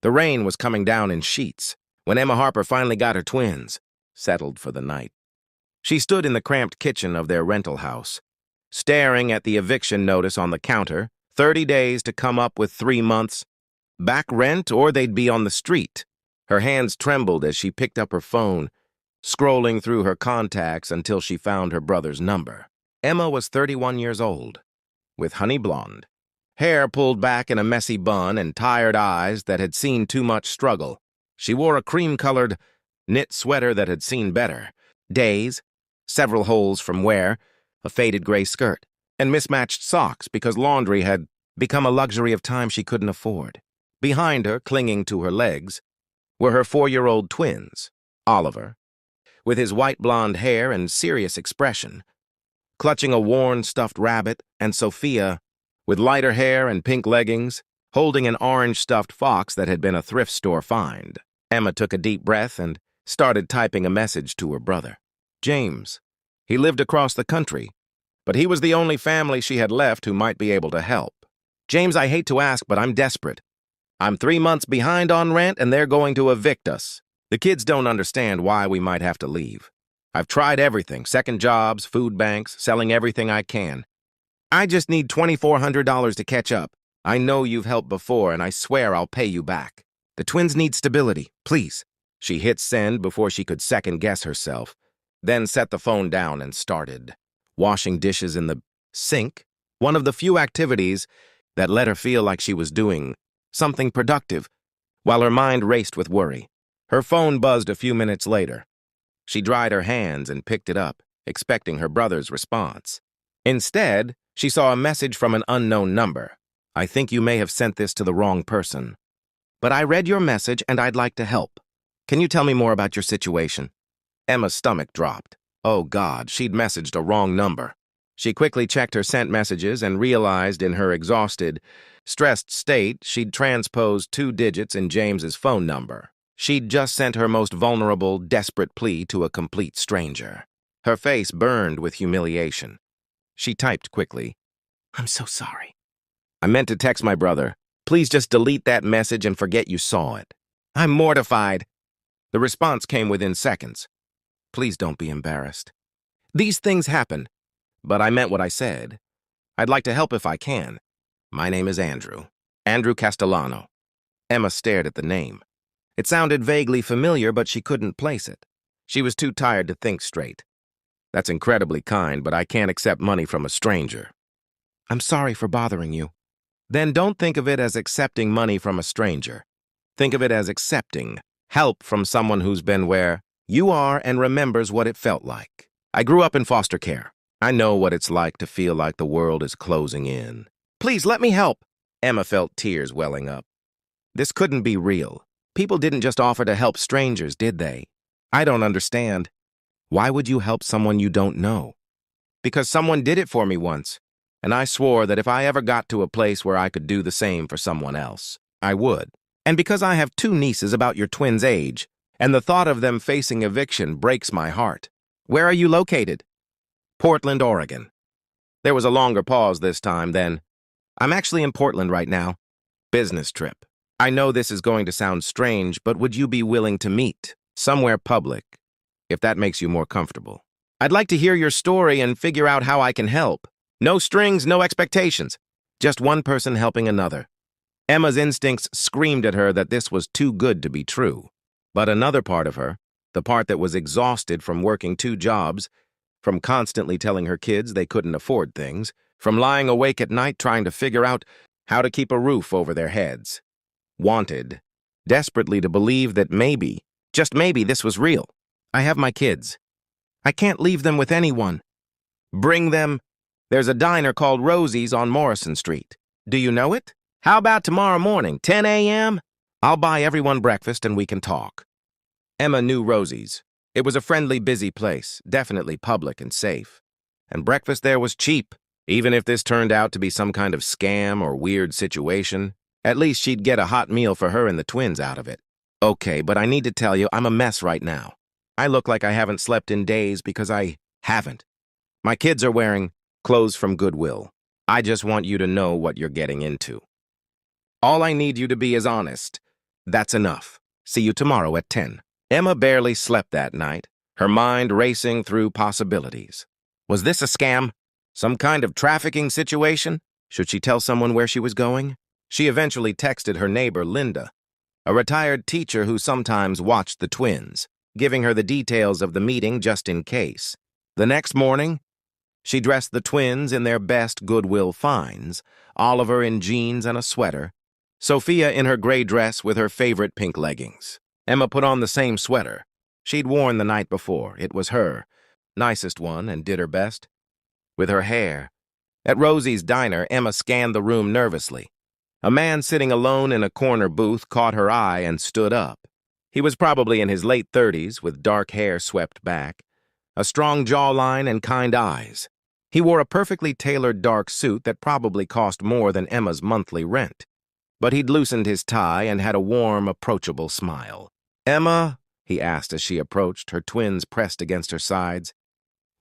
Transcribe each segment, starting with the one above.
The rain was coming down in sheets when Emma Harper finally got her twins settled for the night. She stood in the cramped kitchen of their rental house, staring at the eviction notice on the counter, 30 days to come up with 3 months, back rent or they'd be on the street. Her hands trembled as she picked up her phone, scrolling through her contacts until she found her brother's number. Emma was 31 years old, with honey blonde hair pulled back in a messy bun and tired eyes that had seen too much struggle. She wore a cream-colored knit sweater that had seen better days, several holes from wear, a faded gray skirt, and mismatched socks because laundry had become a luxury of time she couldn't afford. Behind her, clinging to her legs, were her 4-year-old twins, Oliver, with his white blonde hair and serious expression, clutching a worn stuffed rabbit, and Sophia, with lighter hair and pink leggings, holding an orange stuffed fox that had been a thrift store find. Emma took a deep breath and started typing a message to her brother. James. He lived across the country, but he was the only family she had left who might be able to help. James, I hate to ask, but I'm desperate. I'm 3 months behind on rent and they're going to evict us. The kids don't understand why we might have to leave. I've tried everything, second jobs, food banks, selling everything I can. I just need $2,400 to catch up. I know you've helped before, and I swear I'll pay you back. The twins need stability, please. She hit send before she could second-guess herself, then set the phone down and started washing dishes in the sink, one of the few activities that let her feel like she was doing something productive, while her mind raced with worry. Her phone buzzed a few minutes later. She dried her hands and picked it up, expecting her brother's response. Instead, she saw a message from an unknown number. I think you may have sent this to the wrong person. But I read your message and I'd like to help. Can you tell me more about your situation? Emma's stomach dropped. Oh God, she'd messaged a wrong number. She quickly checked her sent messages and realized in her exhausted, stressed state she'd transposed 2 digits in James's phone number. She'd just sent her most vulnerable, desperate plea to a complete stranger. Her face burned with humiliation. She typed quickly, I'm so sorry. I meant to text my brother. Please just delete that message and forget you saw it. I'm mortified. The response came within seconds. Please don't be embarrassed. These things happen, but I meant what I said. I'd like to help if I can. My name is Andrew. Andrew Castellano. Emma stared at the name. It sounded vaguely familiar, but she couldn't place it. She was too tired to think straight. That's incredibly kind, but I can't accept money from a stranger. I'm sorry for bothering you. Then don't think of it as accepting money from a stranger. Think of it as accepting help from someone who's been where you are and remembers what it felt like. I grew up in foster care. I know what it's like to feel like the world is closing in. Please let me help. Emma felt tears welling up. This couldn't be real. People didn't just offer to help strangers, did they? I don't understand. Why would you help someone you don't know? Because someone did it for me once, and I swore that if I ever got to a place where I could do the same for someone else, I would. And because I have 2 nieces about your twins' age, and the thought of them facing eviction breaks my heart. Where are you located? Portland, Oregon. There was a longer pause this time, then. I'm actually in Portland right now. Business trip. I know this is going to sound strange, but would you be willing to meet somewhere public, if that makes you more comfortable? I'd like to hear your story and figure out how I can help. No strings, no expectations. Just one person helping another. Emma's instincts screamed at her that this was too good to be true. But another part of her, the part that was exhausted from working 2 jobs, from constantly telling her kids they couldn't afford things, from lying awake at night trying to figure out how to keep a roof over their heads, wanted desperately to believe that maybe, just maybe, this was real. I have my kids. I can't leave them with anyone. Bring them. There's a diner called Rosie's on Morrison Street. Do you know it? How about tomorrow morning, 10 a.m.? I'll buy everyone breakfast and we can talk. Emma knew Rosie's. It was a friendly, busy place, definitely public and safe. And breakfast there was cheap. Even if this turned out to be some kind of scam or weird situation, at least she'd get a hot meal for her and the twins out of it. Okay, but I need to tell you, I'm a mess right now. I look like I haven't slept in days because I haven't. My kids are wearing clothes from Goodwill. I just want you to know what you're getting into. All I need you to be is honest. That's enough. See you tomorrow at 10. Emma barely slept that night, her mind racing through possibilities. Was this a scam? Some kind of trafficking situation? Should she tell someone where she was going? She eventually texted her neighbor, Linda, a retired teacher who sometimes watched the twins, giving her the details of the meeting just in case. The next morning, she dressed the twins in their best Goodwill finds, Oliver in jeans and a sweater, Sophia in her gray dress with her favorite pink leggings. Emma put on the same sweater she'd worn the night before. It was her nicest one and did her best with her hair. At Rosie's diner, Emma scanned the room nervously. A man sitting alone in a corner booth caught her eye and stood up. He was probably in his late 30s, with dark hair swept back, a strong jawline and kind eyes. He wore a perfectly tailored dark suit that probably cost more than Emma's monthly rent. But he'd loosened his tie and had a warm, approachable smile. "Emma?" he asked as she approached, her twins pressed against her sides.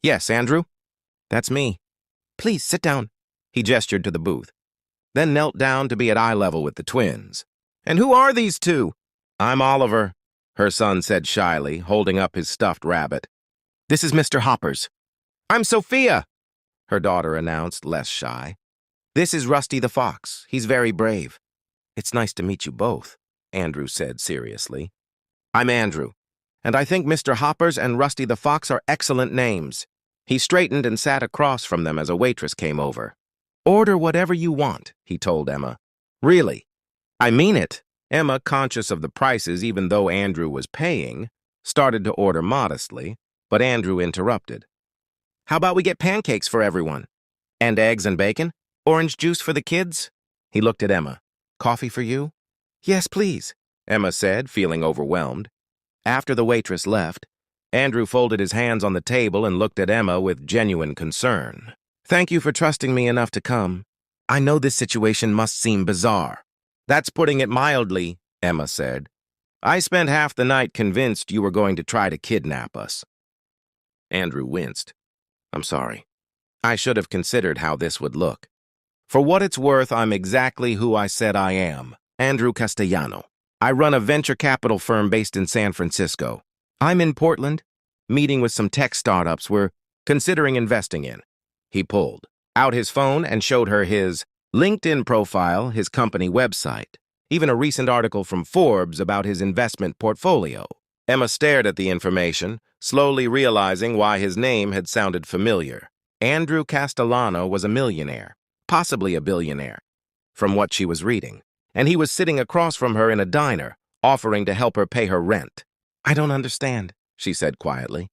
"Yes, Andrew?" "That's me." "Please, sit down." He gestured to the booth, then knelt down to be at eye level with the twins. "And who are these two?" "I'm Oliver," her son said shyly, holding up his stuffed rabbit. "This is Mr. Hoppers." "I'm Sophia," her daughter announced, less shy. "This is Rusty the Fox. He's very brave." "It's nice to meet you both," Andrew said seriously. "I'm Andrew, and I think Mr. Hoppers and Rusty the Fox are excellent names." He straightened and sat across from them as a waitress came over. "Order whatever you want," he told Emma. "Really? I mean it." Emma, conscious of the prices even though Andrew was paying, started to order modestly, but Andrew interrupted. "How about we get pancakes for everyone? And eggs and bacon? Orange juice for the kids?" He looked at Emma. "Coffee for you?" "Yes, please," Emma said, feeling overwhelmed. After the waitress left, Andrew folded his hands on the table and looked at Emma with genuine concern. "Thank you for trusting me enough to come. I know this situation must seem bizarre." "That's putting it mildly," Emma said. "I spent half the night convinced you were going to try to kidnap us." Andrew winced. "I'm sorry. I should have considered how this would look. For what it's worth, I'm exactly who I said I am, Andrew Castellano. I run a venture capital firm based in San Francisco. I'm in Portland, meeting with some tech startups we're considering investing in." He pulled out his phone and showed her his LinkedIn profile, his company website, even a recent article from Forbes about his investment portfolio. Emma stared at the information, slowly realizing why his name had sounded familiar. Andrew Castellano was a millionaire, possibly a billionaire, from what she was reading, and he was sitting across from her in a diner, offering to help her pay her rent. "I don't understand," she said quietly.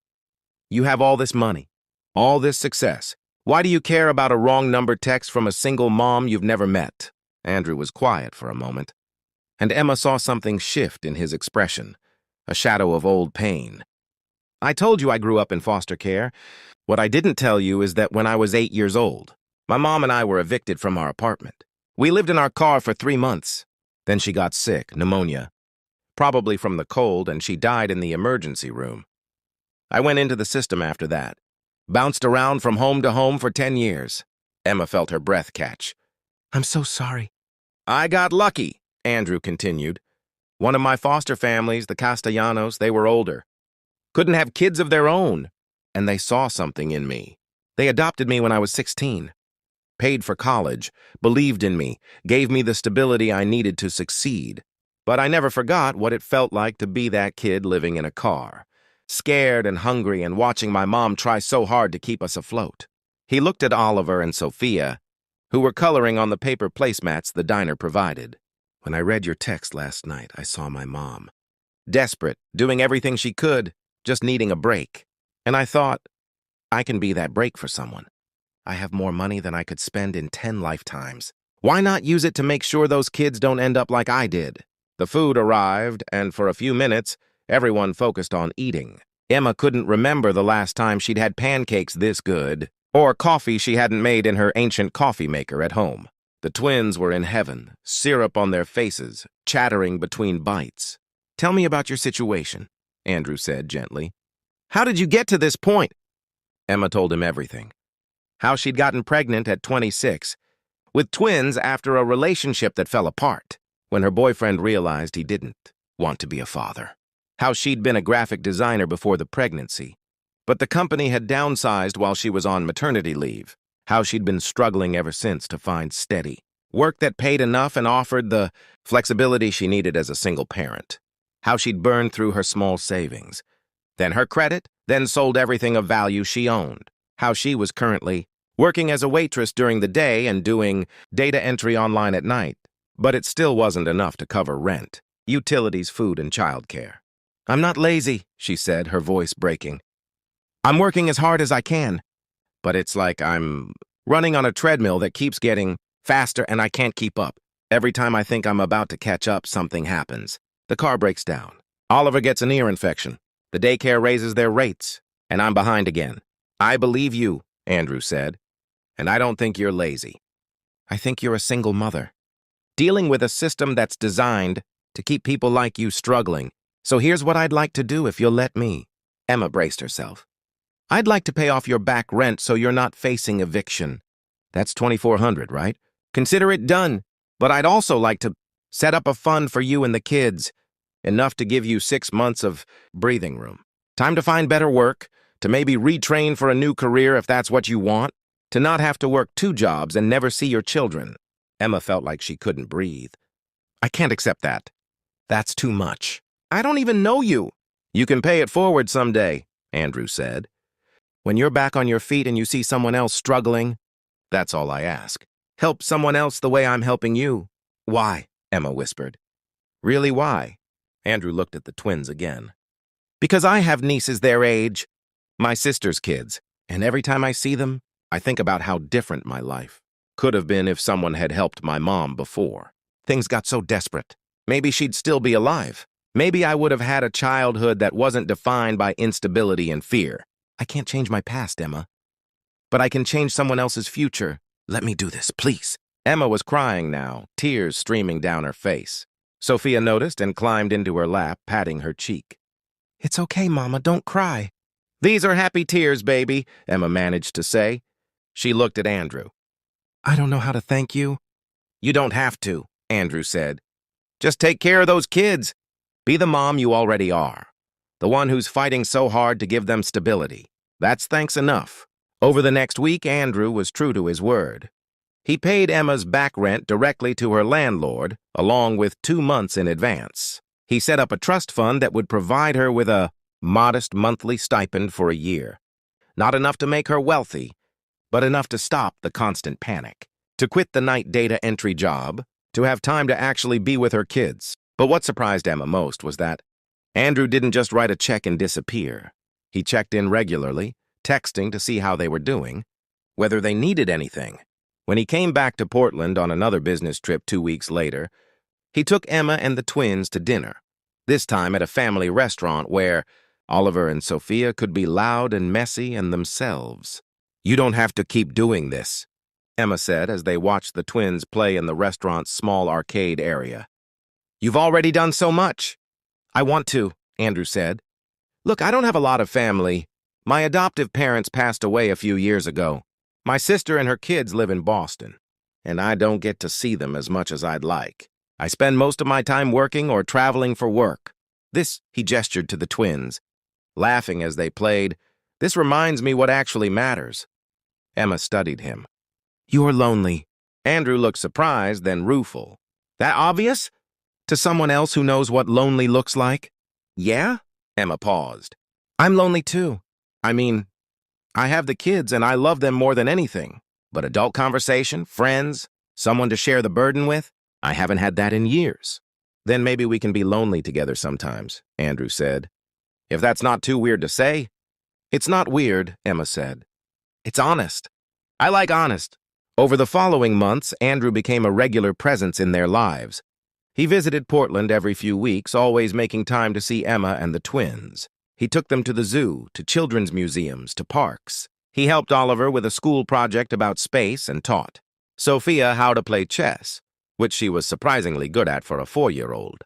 "You have all this money, all this success. Why do you care about a wrong number text from a single mom you've never met?" Andrew was quiet for a moment, and Emma saw something shift in his expression, a shadow of old pain. "I told you I grew up in foster care. What I didn't tell you is that when I was 8 years old, my mom and I were evicted from our apartment. We lived in our car for 3 months. Then she got sick, pneumonia, probably from the cold, and she died in the emergency room. I went into the system after that. Bounced around from home to home for 10 years. Emma felt her breath catch. "I'm so sorry." "I got lucky," Andrew continued. "One of my foster families, the Castellanos, they were older. Couldn't have kids of their own. And they saw something in me. They adopted me when I was 16. Paid for college, believed in me, gave me the stability I needed to succeed. But I never forgot what it felt like to be that kid living in a car, scared and hungry and watching my mom try so hard to keep us afloat." He looked at Oliver and Sophia, who were coloring on the paper placemats the diner provided. "When I read your text last night, I saw my mom. Desperate, doing everything she could, just needing a break. And I thought, I can be that break for someone. I have more money than I could spend in 10 lifetimes. Why not use it to make sure those kids don't end up like I did?" The food arrived, and for a few minutes, everyone focused on eating. Emma couldn't remember the last time she'd had pancakes this good, or coffee she hadn't made in her ancient coffee maker at home. The twins were in heaven, syrup on their faces, chattering between bites. "Tell me about your situation," Andrew said gently. "How did you get to this point?" Emma told him everything. How she'd gotten pregnant at 26, with twins after a relationship that fell apart. when her boyfriend realized he didn't want to be a father. How she'd been a graphic designer before the pregnancy, but the company had downsized while she was on maternity leave. How she'd been struggling ever since to find steady work that paid enough and offered the flexibility she needed as a single parent. How she'd burned through her small savings, then her credit, then sold everything of value she owned. How she was currently working as a waitress during the day and doing data entry online at night. But it still wasn't enough to cover rent, utilities, food, and childcare. "I'm not lazy," she said, her voice breaking. "I'm working as hard as I can, but it's like I'm running on a treadmill that keeps getting faster and I can't keep up. Every time I think I'm about to catch up, something happens. The car breaks down. Oliver gets an ear infection. The daycare raises their rates, and I'm behind again." "I believe you," Andrew said, "and I don't think you're lazy. I think you're a single mother, dealing with a system that's designed to keep people like you struggling. So here's what I'd like to do if you'll let me." Emma braced herself. "I'd like to pay off your back rent so you're not facing eviction. That's $2,400, right? Consider it done. But I'd also like to set up a fund for you and the kids, enough to give you 6 months of breathing room. Time to find better work, to maybe retrain for a new career if that's what you want, to not have to work 2 jobs and never see your children." Emma felt like she couldn't breathe. "I can't accept that. That's too much. I don't even know you." "You can pay it forward someday," Andrew said. "When you're back on your feet and you see someone else struggling, that's all I ask. Help someone else the way I'm helping you." "Why?" Emma whispered. "Really, why?" Andrew looked at the twins again. "Because I have nieces their age, my sister's kids, and every time I see them, I think about how different my life could have been if someone had helped my mom before. Things got so desperate. Maybe she'd still be alive. Maybe I would have had a childhood that wasn't defined by instability and fear. I can't change my past, Emma, but I can change someone else's future. Let me do this, please." Emma was crying now, tears streaming down her face. Sophia noticed and climbed into her lap, patting her cheek. "It's okay, Mama, don't cry." "These are happy tears, baby," Emma managed to say. She looked at Andrew. "I don't know how to thank you." "You don't have to," Andrew said. "Just take care of those kids. Be the mom you already are, the one who's fighting so hard to give them stability. That's thanks enough." Over the next week, Andrew was true to his word. He paid Emma's back rent directly to her landlord, along with 2 months in advance. He set up a trust fund that would provide her with a modest monthly stipend for a year. Not enough to make her wealthy, but enough to stop the constant panic, to quit the night data entry job, to have time to actually be with her kids. But what surprised Emma most was that Andrew didn't just write a check and disappear. He checked in regularly, texting to see how they were doing, whether they needed anything. When he came back to Portland on another business trip 2 weeks later, he took Emma and the twins to dinner, this time at a family restaurant where Oliver and Sophia could be loud and messy and themselves. "You don't have to keep doing this," Emma said as they watched the twins play in the restaurant's small arcade area. "You've already done so much." "I want to," Andrew said. "Look, I don't have a lot of family. My adoptive parents passed away a few years ago. My sister and her kids live in Boston, and I don't get to see them as much as I'd like. I spend most of my time working or traveling for work. This," he gestured to the twins, laughing as they played, "this reminds me what actually matters." Emma studied him. "You're lonely." Andrew looked surprised, then rueful. "That obvious? To someone else who knows what lonely looks like?" "Yeah?" Emma paused. "I'm lonely too. I mean, I have the kids and I love them more than anything. But adult conversation, friends, someone to share the burden with, I haven't had that in years." "Then maybe we can be lonely together sometimes," Andrew said. "If that's not too weird to say." "It's not weird," Emma said. "It's honest. I like honest." Over the following months, Andrew became a regular presence in their lives. He visited Portland every few weeks, always making time to see Emma and the twins. He took them to the zoo, to children's museums, to parks. He helped Oliver with a school project about space and taught Sophia how to play chess, which she was surprisingly good at for a 4-year-old.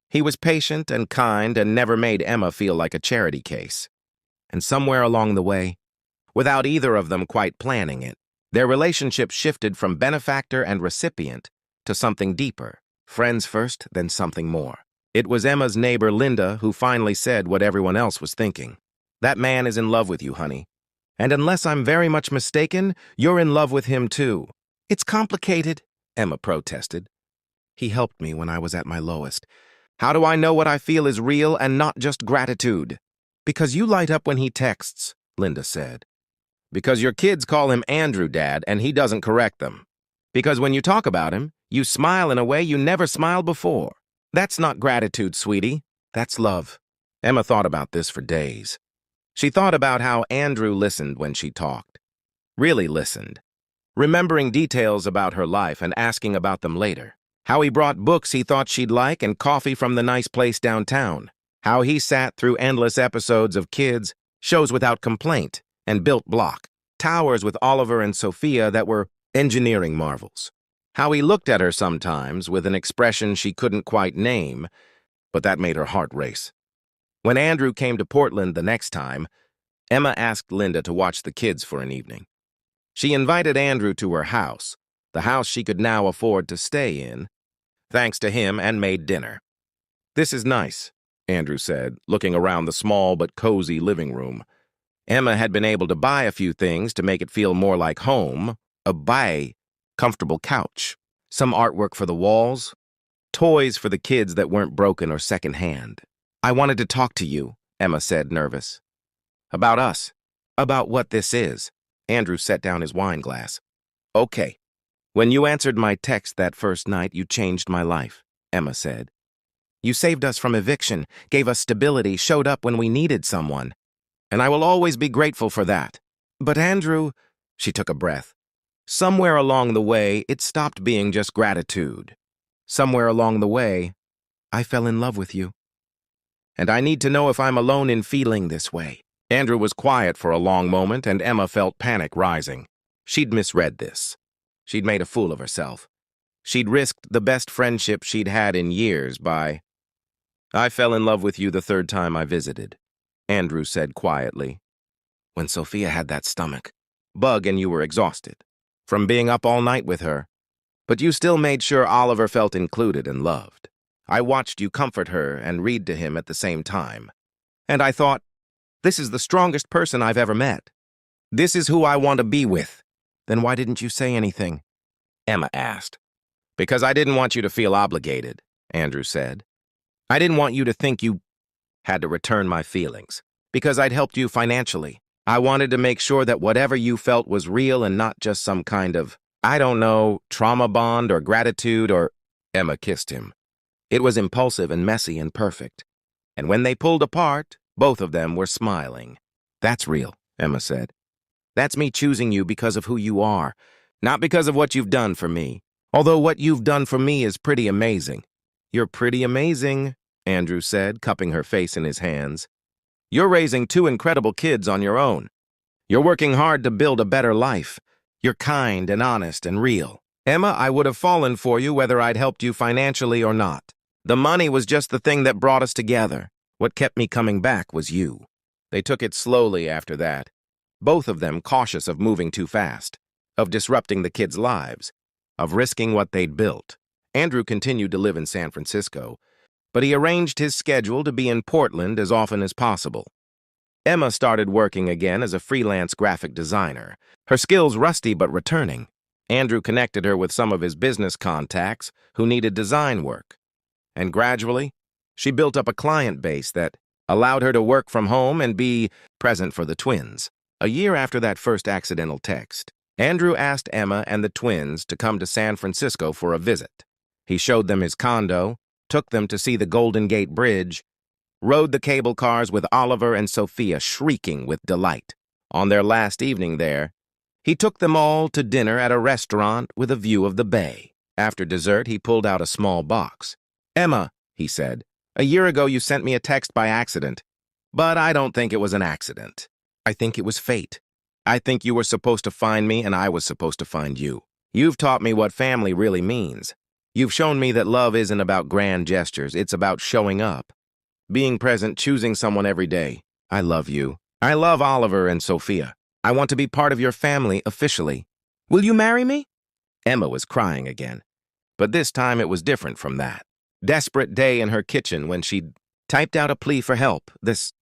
He was patient and kind and never made Emma feel like a charity case. And somewhere along the way, without either of them quite planning it, their relationship shifted from benefactor and recipient to something deeper, Friends first, then something more. It was Emma's neighbor, Linda, who finally said what everyone else was thinking. That man is in love with you, honey. And unless I'm very much mistaken, you're in love with him too. It's complicated, Emma protested. He helped me when I was at my lowest. How do I know what I feel is real and not just gratitude? Because you light up when he texts, Linda said. Because your kids call him Andrew, Dad, and he doesn't correct them. Because when you talk about him, you smile in a way you never smiled before. That's not gratitude, sweetie. That's love. Emma thought about this for days. She thought about how Andrew listened when she talked. Really listened. Remembering details about her life and asking about them later. How he brought books he thought she'd like and coffee from the nice place downtown. How he sat through endless episodes of Kids, Shows Without Complaint, and built block towers with Oliver and Sophia that were engineering marvels. How he looked at her sometimes with an expression she couldn't quite name, but that made her heart race. When Andrew came to Portland the next time, Emma asked Linda to watch the kids for an evening. She invited Andrew to her house, the house she could now afford to stay in, thanks to him, and made dinner. "This is nice," Andrew said, looking around the small but cozy living room. Emma had been able to buy a few things to make it feel more like home, a comfortable couch, some artwork for the walls, toys for the kids that weren't broken or secondhand. "I wanted to talk to you," Emma said, nervous. "About us. About what this is." Andrew set down his wine glass. "Okay. When you answered my text that first night, you changed my life," Emma said. "You saved us from eviction, gave us stability, showed up when we needed someone. And I will always be grateful for that. But Andrew," she took a breath, "somewhere along the way, it stopped being just gratitude. Somewhere along the way, I fell in love with you. And I need to know if I'm alone in feeling this way." Andrew was quiet for a long moment, and Emma felt panic rising. She'd misread this. She'd made a fool of herself. She'd risked the best friendship she'd had in years by... "I fell in love with you the third time I visited," Andrew said quietly. "When Sophia had that stomach bug and you were exhausted from being up all night with her. But you still made sure Oliver felt included and loved. I watched you comfort her and read to him at the same time. And I thought, this is the strongest person I've ever met. This is who I want to be with." "Then why didn't you say anything?" Emma asked. "Because I didn't want you to feel obligated," Andrew said. "I didn't want you to think you had to return my feelings. Because I'd helped you financially. I wanted to make sure that whatever you felt was real and not just some kind of, I don't know, trauma bond or gratitude or..." Emma kissed him. It was impulsive and messy and perfect. And when they pulled apart, both of them were smiling. "That's real," Emma said. "That's me choosing you because of who you are, not because of what you've done for me. Although what you've done for me is pretty amazing." "You're pretty amazing," Andrew said, cupping her face in his hands. "You're raising two incredible kids on your own. You're working hard to build a better life. You're kind and honest and real. Emma, I would have fallen for you whether I'd helped you financially or not. The money was just the thing that brought us together. What kept me coming back was you." They took it slowly after that, both of them cautious of moving too fast, of disrupting the kids' lives, of risking what they'd built. Andrew continued to live in San Francisco, but he arranged his schedule to be in Portland as often as possible. Emma started working again as a freelance graphic designer, her skills rusty but returning. Andrew connected her with some of his business contacts who needed design work. And gradually, she built up a client base that allowed her to work from home and be present for the twins. A year after that first accidental text, Andrew asked Emma and the twins to come to San Francisco for a visit. He showed them his condo, took them to see the Golden Gate Bridge, rode the cable cars with Oliver and Sophia shrieking with delight. On their last evening there, he took them all to dinner at a restaurant with a view of the bay. After dessert, he pulled out a small box. "Emma," he said, "a year ago you sent me a text by accident. But I don't think it was an accident. I think it was fate. I think you were supposed to find me and I was supposed to find you. You've taught me what family really means. You've shown me that love isn't about grand gestures, it's about showing up. Being present, choosing someone every day. I love you. I love Oliver and Sophia. I want to be part of your family officially. Will you marry me?" Emma was crying again. But this time it was different from that. Desperate day in her kitchen when she'd typed out a plea for help, this